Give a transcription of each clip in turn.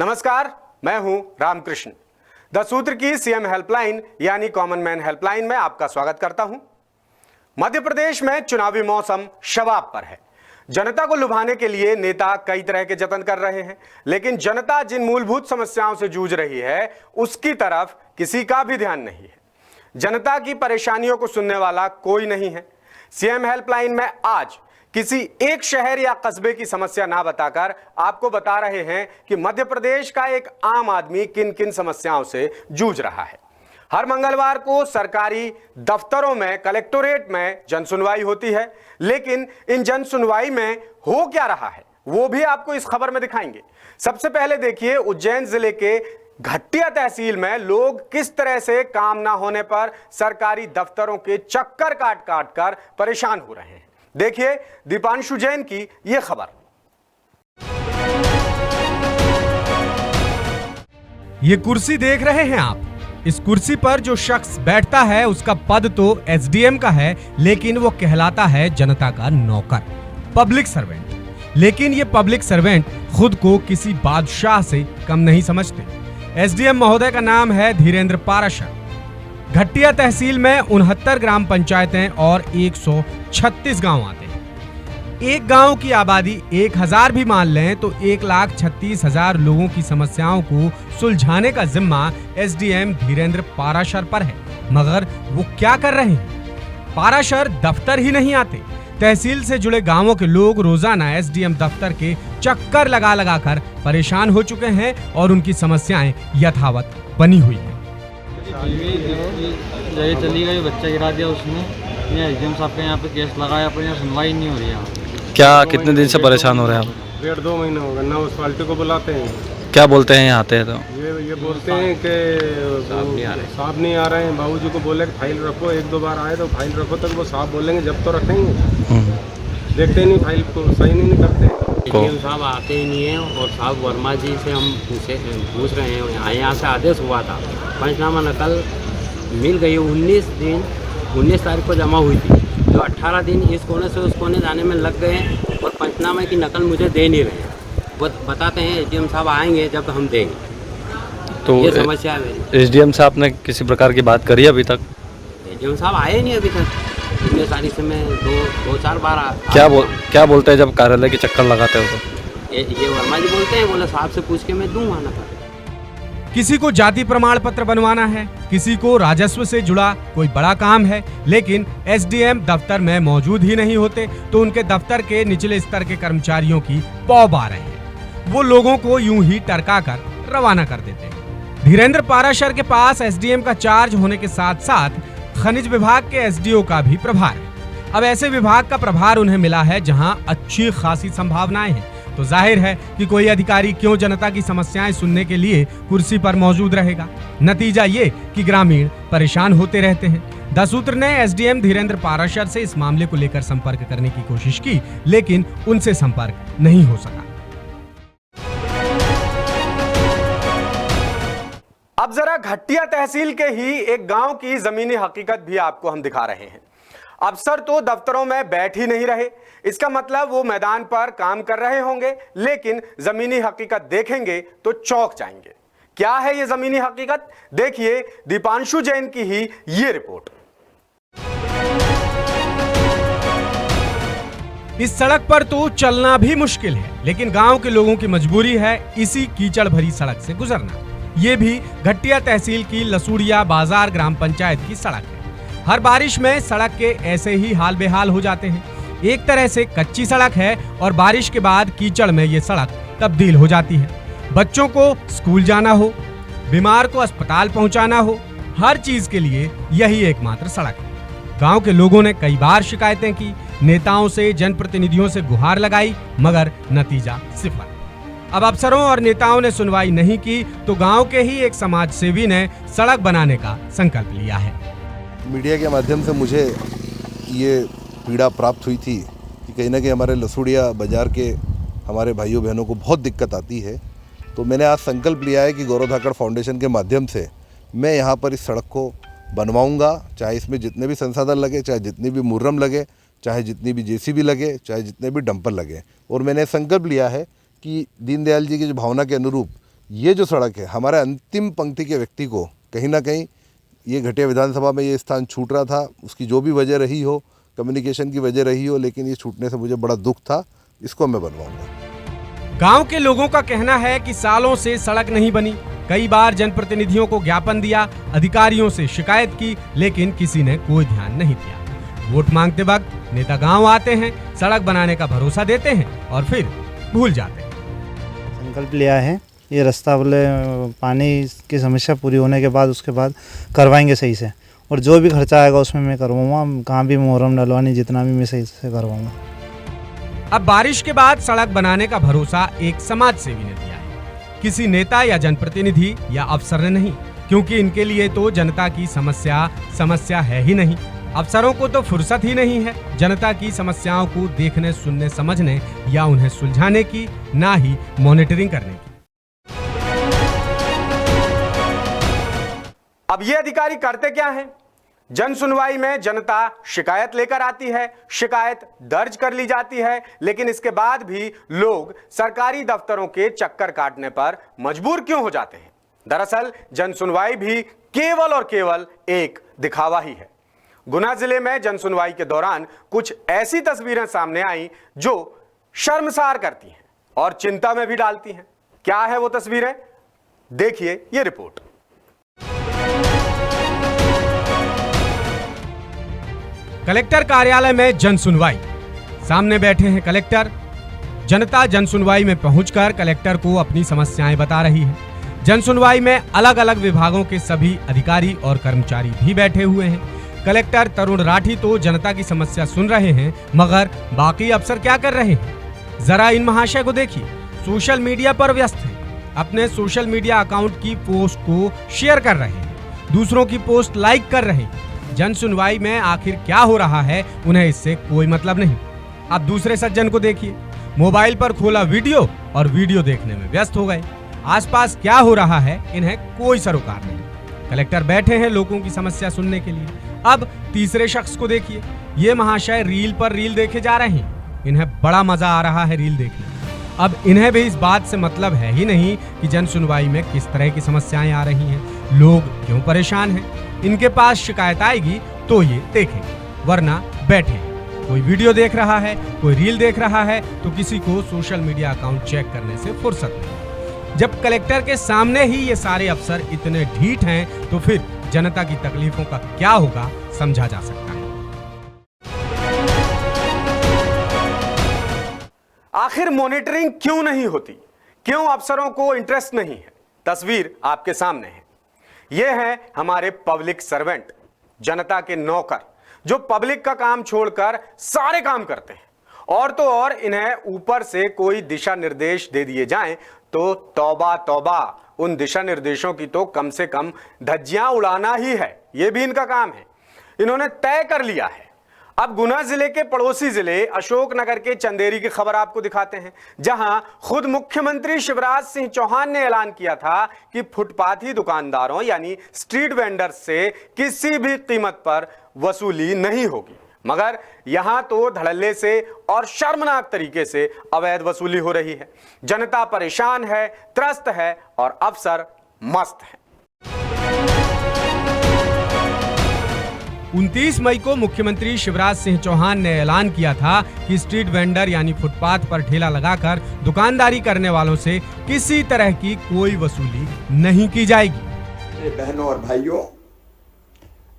नमस्कार, मैं हूं रामकृष्ण। द सूत्र की सीएम हेल्पलाइन यानी कॉमन मैन हेल्पलाइन में आपका स्वागत करता हूं। मध्य प्रदेश में चुनावी मौसम शबाब पर है। जनता को लुभाने के लिए नेता कई तरह के जतन कर रहे हैं, लेकिन जनता जिन मूलभूत समस्याओं से जूझ रही है उसकी तरफ किसी का भी ध्यान नहीं है। जनता की परेशानियों को सुनने वाला कोई नहीं है। सीएम हेल्पलाइन में आज किसी एक शहर या कस्बे की समस्या ना बताकर आपको बता रहे हैं कि मध्य प्रदेश का एक आम आदमी किन किन समस्याओं से जूझ रहा है। हर मंगलवार को सरकारी दफ्तरों में, कलेक्टोरेट में जनसुनवाई होती है, लेकिन इन जनसुनवाई में हो क्या रहा है वो भी आपको इस खबर में दिखाएंगे। सबसे पहले देखिए, उज्जैन जिले के घटिया तहसील में लोग किस तरह से काम ना होने पर सरकारी दफ्तरों के चक्कर काट काट कर परेशान हो रहे हैं। देखिए दीपांशु जैन की यह खबर। ये कुर्सी देख रहे हैं आप। इस कुर्सी पर जो शख्स बैठता है उसका पद तो एसडीएम का है, लेकिन वो कहलाता है जनता का नौकर, पब्लिक सर्वेंट। लेकिन ये पब्लिक सर्वेंट खुद को किसी बादशाह से कम नहीं समझते। एसडीएम महोदय का नाम है धीरेन्द्र पाराशर। घटिया तहसील में 69 ग्राम पंचायतें और 136 गांव आते हैं। एक गांव की आबादी 1000 भी मान लें तो 1,36,000 लोगों की समस्याओं को सुलझाने का जिम्मा एसडीएम धीरेन्द्र पाराशर पर है। मगर वो क्या कर रहे हैं? पाराशर दफ्तर ही नहीं आते। तहसील से जुड़े गांवों के लोग रोजाना एसडीएम दफ्तर के चक्कर लगा लगा कर परेशान हो चुके हैं और उनकी समस्याएं यथावत बनी हुई है। जगह चली गई, बच्चा गिरा दिया उसने। एसडीएम साहब के यहाँ पे केस लगाया, पर यहाँ सुनवाई नहीं हो रही है। क्या कितने दिन से परेशान हो रहे हैं आप? 1.5-2 महीने हो गए ना। उस पार्टी को बुलाते हैं, क्या बोलते हैं यहाँ आते हैं तो? ये बोलते हैं कि साहब नहीं आ रहे हैं। बाबूजी को बोले कि फाइल रखो, 1-2 बार आए तो फाइल रखो, तक वो साहब बोलेंगे जब तो रखेंगे। देखते नहीं, फाइल को सही नहीं करते। एसडीएम साहब आते ही नहीं है। और साहब वर्मा जी से हम पूछ रहे हैं, यहाँ से आदेश हुआ था, पंचनामा नकल मिल गई। 19 तारीख को जमा हुई थी, जो 18 दिन इस कोने से उस कोने जाने में लग गए हैं और पंचनामे की नकल मुझे दे नहीं रहे हैं। वो बताते हैं एसडीएम साहब आएंगे जब हम देंगे। तो ये समस्या है। एसडीएम साहब ने किसी प्रकार की बात करी अभी तक? एसडीएम साहब आए नहीं अभी तक। 19 तारीख से मैं 2-4 बार क्या बोलते हैं जब कार्यालय के चक्कर लगाते हो तो? ये वर्मा जी बोलते हैं, बोले साहब से पूछ के मैं दूंगा ना। किसी को जाति प्रमाण पत्र बनवाना है, किसी को राजस्व से जुड़ा कोई बड़ा काम है, लेकिन एसडीएम दफ्तर में मौजूद ही नहीं होते तो उनके दफ्तर के निचले स्तर के कर्मचारियों की पौब आ रहे हैं। वो लोगों को यूं ही टरका कर रवाना कर देते हैं। धीरेन्द्र पाराशर के पास एसडीएम का चार्ज होने के साथ साथ खनिज विभाग के एसडीओ का भी प्रभार है। अब ऐसे विभाग का प्रभार उन्हें मिला है जहां अच्छी खासी संभावनाएं हैं, तो जाहिर है कि कोई अधिकारी क्यों जनता की समस्याएं सुनने के लिए कुर्सी पर मौजूद रहेगा। नतीजा ये कि ग्रामीण परेशान होते रहते हैं। द सूत्र ने एसडीएम धीरेन्द्र पाराशर से इस मामले को लेकर संपर्क करने की कोशिश की, लेकिन उनसे संपर्क नहीं हो सका। अब जरा घटिया तहसील के ही एक गांव की जमीनी हकीकत भी आपको हम दिखा रहे हैं। अफसर तो दफ्तरों में बैठ ही नहीं रहे, इसका मतलब वो मैदान पर काम कर रहे होंगे, लेकिन जमीनी हकीकत देखेंगे तो चौंक जाएंगे। क्या है ये जमीनी हकीकत? देखिए दीपांशु जैन की ही ये रिपोर्ट। इस सड़क पर तो चलना भी मुश्किल है, लेकिन गांव के लोगों की मजबूरी है इसी कीचड़ भरी सड़क से गुजरना। ये भी घटिया तहसील की लसूड़िया बाजार ग्राम पंचायत की सड़क है। हर बारिश में सड़क के ऐसे ही हाल बेहाल हो जाते हैं। एक तरह से कच्ची सड़क है और बारिश के बाद कीचड़ में ये सड़क तब्दील हो जाती है। बच्चों को स्कूल जाना हो, बीमार को अस्पताल पहुंचाना हो, हर चीज के लिए यही एकमात्र सड़क है। गांव के लोगों ने कई बार शिकायतें की, नेताओं से, जनप्रतिनिधियों से गुहार लगाई, मगर नतीजा सिफर। अब अफसरों और नेताओं ने सुनवाई नहीं की तो गांव के ही एक समाज सेवी ने सड़क बनाने का संकल्प लिया है। मीडिया के माध्यम से मुझे ये पीड़ा प्राप्त हुई थी कि कहीं ना कहीं हमारे लसूड़िया बाज़ार के हमारे भाइयों बहनों को बहुत दिक्कत आती है। तो मैंने आज संकल्प लिया है कि गौरव धाकड़ फाउंडेशन के माध्यम से मैं यहाँ पर इस सड़क को बनवाऊँगा, चाहे इसमें जितने भी संसाधन लगे, चाहे जितनी भी मुर्रम लगे, चाहे जितनी भी जेसीबी लगे, चाहे जितने भी डंपर लगे। और मैंने संकल्प लिया है कि दीनदयाल जी की जो भावना के अनुरूप ये जो सड़क है हमारे अंतिम पंक्ति के व्यक्ति को कहीं ना कहीं ये घटिया विधानसभा में ये स्थान छूट रहा था, उसकी जो भी वजह रही हो, कम्युनिकेशन की वजह रही हो, लेकिन ये छूटने से मुझे बड़ा दुख था। इसको मैं बनवाऊंगा। गांव के लोगों का कहना है कि सालों से सड़क नहीं बनी। कई बार जनप्रतिनिधियों को ज्ञापन दिया, अधिकारियों से शिकायत की, लेकिन किसी ने कोई ध्यान नहीं दिया। वोट मांगते वक्त नेता गांव आते हैं, सड़क बनाने का भरोसा देते हैं और फिर भूल जाते हैं। संकल्प लिया है ये रास्ता बोले पानी की समस्या पूरी होने के बाद उसके बाद करवाएंगे सही से, और जो भी खर्चा आएगा उसमें मैं करवाऊंगा। कहाँ भी मोहरम डलवानी जितना भी मैं सही से करवाऊंगा। अब बारिश के बाद सड़क बनाने का भरोसा एक समाज सेवी ने दिया है, किसी नेता या जनप्रतिनिधि या अफसर ने नहीं, क्योंकि इनके लिए तो जनता की समस्या है ही नहीं। अफसरों को तो फुर्सत ही नहीं है जनता की समस्याओं को देखने, सुनने, समझने या उन्हें सुलझाने की, ना ही मॉनिटरिंग करने की। अब ये अधिकारी करते क्या हैं? जन सुनवाई में जनता शिकायत लेकर आती है, शिकायत दर्ज कर ली जाती है, लेकिन इसके बाद भी लोग सरकारी दफ्तरों के चक्कर काटने पर मजबूर क्यों हो जाते हैं? दरअसल जन सुनवाई भी केवल और केवल एक दिखावा ही है। गुना जिले में जन सुनवाई के दौरान कुछ ऐसी तस्वीरें सामने आई जो शर्मसार करती हैं और चिंता में भी डालती हैं। क्या है वो तस्वीरें? देखिए ये रिपोर्ट। कलेक्टर कार्यालय में जन सुनवाई। सामने बैठे हैं कलेक्टर। जनता जन सुनवाई में पहुंचकर कलेक्टर को अपनी समस्याएं बता रही है। जन सुनवाई में अलग अलग विभागों के सभी अधिकारी और कर्मचारी भी बैठे हुए हैं। कलेक्टर तरुण राठी तो जनता की समस्या सुन रहे हैं, मगर बाकी अफसर क्या कर रहे हैं? जरा इन महाशय को देखिए। सोशल मीडिया पर व्यस्त हैं, अपने सोशल मीडिया अकाउंट की पोस्ट को शेयर कर रहे हैं, दूसरों की पोस्ट लाइक कर रहे हैं। जन सुनवाई में आखिर क्या हो रहा है उन्हें इससे कोई मतलब नहीं। अब दूसरे सज्जन को देखिए, मोबाइल पर खोला वीडियो और वीडियो देखने में व्यस्त हो गए। आसपास क्या हो रहा है इन्हें कोई सरोकार नहीं। कलेक्टर बैठे हैं लोगों की समस्या सुनने के लिए। अब तीसरे शख्स को देखिए, ये महाशय रील पर रील देखे जा रहे हैं। इन्हें बड़ा मजा आ रहा है रील देखने में। अब इन्हें भी इस बात से मतलब है ही नहीं कि जन सुनवाई में किस तरह की समस्याएं आ रही हैं, लोग क्यों परेशान हैं। इनके पास शिकायत आएगी तो ये देखेंगे, वरना बैठे। कोई वीडियो देख रहा है, कोई रील देख रहा है, तो किसी को सोशल मीडिया अकाउंट चेक करने से फुर्सत नहीं। जब कलेक्टर के सामने ही ये सारे अफसर इतने ढीठ हैं, तो फिर जनता की तकलीफों का क्या होगा समझा जा सकता है। आखिर मॉनिटरिंग क्यों नहीं होती? क्यों अफसरों को इंटरेस्ट नहीं है? तस्वीर आपके सामने है। ये हैं हमारे पब्लिक सर्वेंट, जनता के नौकर, जो पब्लिक का काम छोड़कर सारे काम करते हैं। और तो और इन्हें ऊपर से कोई दिशा निर्देश दे दिए जाएं तो तौबा तौबा, उन दिशा निर्देशों की तो कम से कम धज्जियां उड़ाना ही है। ये भी इनका काम है, इन्होंने तय कर लिया है। अब गुना जिले के पड़ोसी जिले अशोकनगर के चंदेरी की खबर आपको दिखाते हैं, जहां खुद मुख्यमंत्री शिवराज सिंह चौहान ने ऐलान किया था कि फुटपाथी दुकानदारों यानी स्ट्रीट वेंडर्स से किसी भी कीमत पर वसूली नहीं होगी। मगर यहां तो धड़ल्ले से और शर्मनाक तरीके से अवैध वसूली हो रही है। जनता परेशान है, त्रस्त है और अफसर मस्त है। 29 मई को मुख्यमंत्री शिवराज सिंह चौहान ने ऐलान किया था कि स्ट्रीट वेंडर यानी फुटपाथ पर ठेला लगाकर दुकानदारी करने वालों से किसी तरह की कोई वसूली नहीं की जाएगी। बहनों और भाइयों,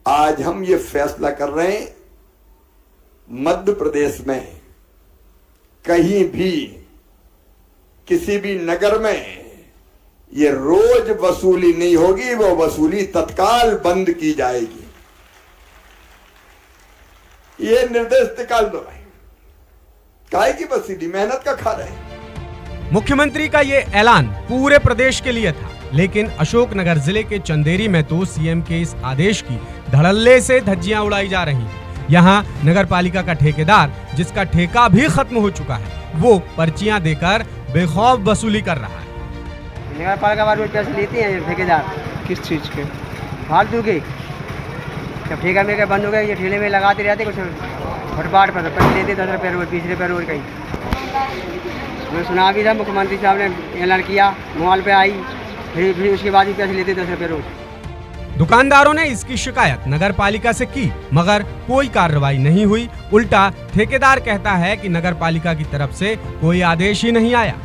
आज हम ये फैसला कर रहे हैं, मध्य प्रदेश में कहीं भी किसी भी नगर में ये रोज वसूली नहीं होगी, वो वसूली तत्काल बंद की जाएगी। ये निर्देश निकाल दो भाई, काहे की वसूली, मेहनत का खा रहे हैं। मुख्यमंत्री का ये ऐलान पूरे प्रदेश के लिए था, लेकिन अशोकनगर जिले के चंदेरी में तो सीएम के इस आदेश की धड़ल्ले से धज्जियां उड़ाई जा रही हैं। यहाँ नगर पालिका का ठेकेदार, जिसका ठेका भी खत्म हो चुका है, वो पर्चियां देकर बेखौफ वसूली कर रहा है। नगर पालिका वाले पैसे लेते हैं ठेकेदार, किस चीज़ के? फालतू के। जब ठेका में बंद हो गया, ये ठेले में लगाते रहते कुछ फुटपाथ पर, पैसे लेते 10 रुपये रोज, 20 रुपये रोज। कहीं मैं सुना भी था, मुख्यमंत्री साहब ने ऐलान किया, मोबाइल पे आई फिर उसके बाद भी पैसे लेते 10 रुपये रोज। दुकानदारों ने इसकी शिकायत नगर पालिका से की, मगर कोई कार्रवाई नहीं हुई। उल्टा ठेकेदार कहता है कि नगर पालिका की तरफ से कोई आदेश ही नहीं आया।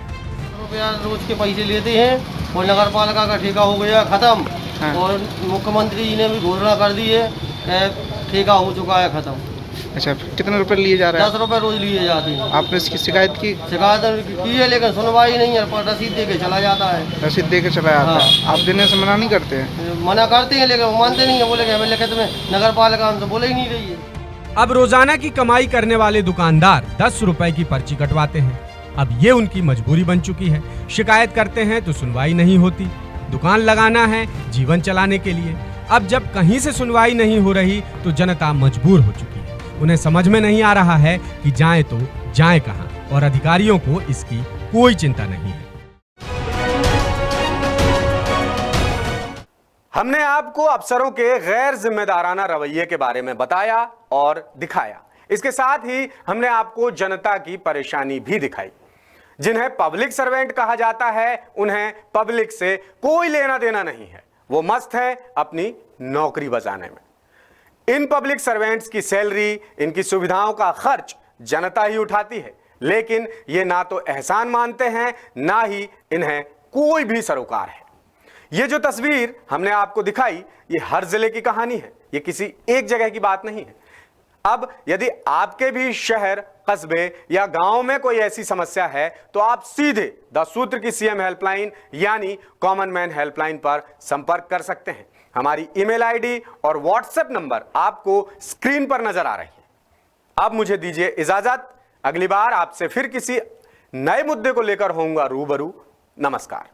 रुपया रोज के पैसे लेते हैं और नगर पालिका का ठेका हो गया खत्म। हाँ। और मुख्यमंत्री जी ने भी घोषणा कर दी है ठेका हो चुका है खत्म। अच्छा, कितने रुपए लिए जा रहे 10 रुपये रोज लिए जाते हैं। आपने इसकी शिकायत की? शिकायत की है लेकिन सुनवाई नहीं है, पर रसीद दे के चला जाता है। रसीद दे के चला जाता है। हाँ। आप देने से मना नहीं करते हैं? मना करते हैं लेकिन वो मानते नहीं है, बोले कि हमें लिखित में नगर पालिका हमसे बोले ही नहीं रही है। अब रोजाना की कमाई करने वाले दुकानदार 10 रुपए की पर्ची कटवाते हैं। अब ये उनकी मजबूरी बन चुकी है। शिकायत करते हैं तो सुनवाई नहीं होती। दुकान लगाना है जीवन चलाने के लिए। अब जब कहीं से सुनवाई नहीं हो रही तो जनता मजबूर हो चुकी है। उन्हें समझ में नहीं आ रहा है कि जाएं तो जाएं कहां, और अधिकारियों को इसकी कोई चिंता नहीं है। हमने आपको अफसरों के गैर जिम्मेदाराना रवैये के बारे में बताया और दिखाया। इसके साथ ही हमने आपको जनता की परेशानी भी दिखाई। जिन्हें पब्लिक सर्वेंट कहा जाता है, उन्हें पब्लिक से कोई लेना देना नहीं है। वो मस्त है अपनी नौकरी बचाने में। इन पब्लिक सर्वेंट्स की सैलरी, इनकी सुविधाओं का खर्च जनता ही उठाती है, लेकिन ये ना तो एहसान मानते हैं, ना ही इन्हें कोई भी सरोकार है। ये जो तस्वीर हमने आपको दिखाई, ये हर जिले की कहानी है, ये किसी एक जगह की बात नहीं है। अब यदि आपके भी शहर, कस्बे या गांव में कोई ऐसी समस्या है तो आप सीधे द सूत्र की सीएम हेल्पलाइन यानी कॉमन मैन हेल्पलाइन पर संपर्क कर सकते हैं। हमारी ईमेल आईडी और व्हाट्सएप नंबर आपको स्क्रीन पर नजर आ रही है। अब मुझे दीजिए इजाजत। अगली बार आपसे फिर किसी नए मुद्दे को लेकर होऊंगा रूबरू। नमस्कार।